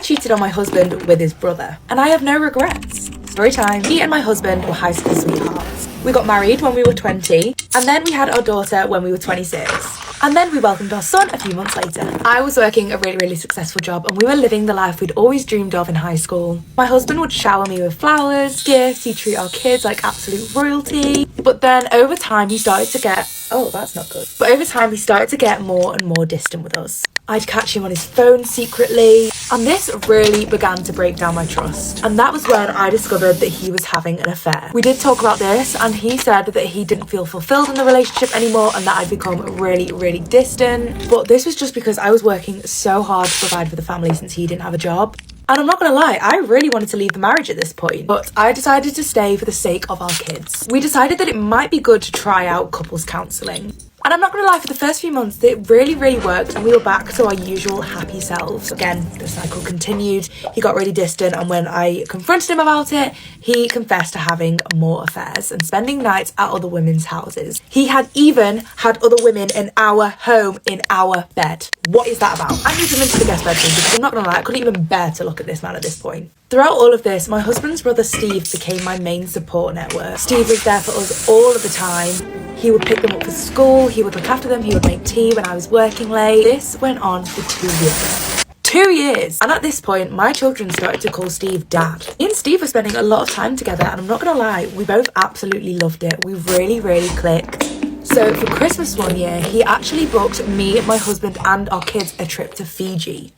cheated on my husband with his brother, and I have no regrets. Story time. Me and my husband were high school sweethearts. We got married when we were 20, and then we had our daughter when we were 26. And then we welcomed our son a few months later. I was working a really successful job, and we were living the life we'd always dreamed of in high school. My husband would shower me with flowers, gifts, he'd treat our kids like absolute royalty. But then over time he started to get, oh, that's not good. But over time he started to get more and more distant with us. I'd catch him on his phone secretly, and this really began to break down my trust. And that was when I discovered that he was having an affair. We did talk about this, and he said that he didn't feel fulfilled in the relationship anymore and that I'd become really distant. But this was just because I was working so hard to provide for the family since he didn't have a job. And I'm not gonna lie, I really wanted to leave the marriage at this point, but I decided to stay for the sake of our kids. We decided that it might be good to try out couples counselling. And I'm not gonna lie, for the first few months, it really worked, and we were back to our usual happy selves. Again, the cycle continued. He got really distant, and when I confronted him about it, he confessed to having more affairs and spending nights at other women's houses. He had even had other women in our home, in our bed. What is that about? I moved him into the guest bedroom because I'm not gonna lie, I couldn't even bear to look at this man at this point. Throughout all of this, my husband's brother Steve became my main support network. Steve was there for us all of the time. He would pick them up for school, he would look after them, he would make tea when I was working late. This went on for 2 years. 2 years! And at this point, my children started to call Steve Dad. Me and Steve were spending a lot of time together, and I'm not gonna lie, we both absolutely loved it. We really clicked. So for Christmas one year, he actually booked me, my husband, and our kids a trip to Fiji.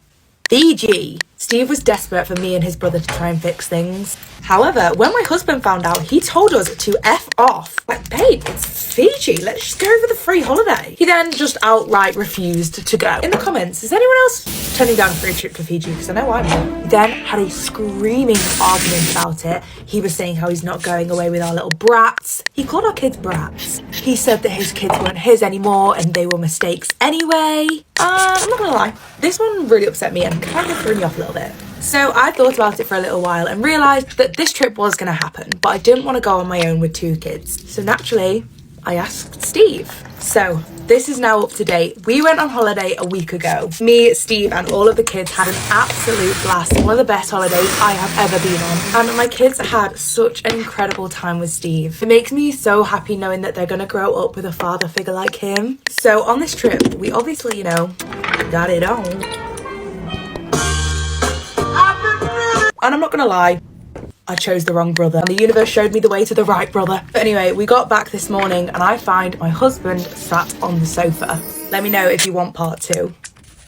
Fiji! Steve was desperate for me and his brother to try and fix things. However, when my husband found out, he told us to F off. Like, babe, it's Fiji, let's just go for the free holiday. He then just outright refused to go. In the comments, is anyone else turning down a free trip to Fiji? Because I know I'm not. He then had a screaming argument about it. He was saying how he's not going away with our little brats. He called our kids brats. He said that his kids weren't his anymore and they were mistakes anyway. I'm not gonna lie, this one really upset me and kind of threw me off a little bit. So I thought about it for a little while and realised that this trip was going to happen, but I didn't want to go on my own with 2 kids. So naturally, I asked Steve. So this is now up to date. We went on holiday a week ago. Me, Steve and all of the kids had an absolute blast. One of the best holidays I have ever been on. And my kids had such an incredible time with Steve. It makes me so happy knowing that they're going to grow up with a father figure like him. So on this trip, we obviously, got it on. And I'm not gonna lie, I chose the wrong brother and the universe showed me the way to the right brother. But anyway, we got back this morning and I find my husband sat on the sofa. Let me know if you want part 2.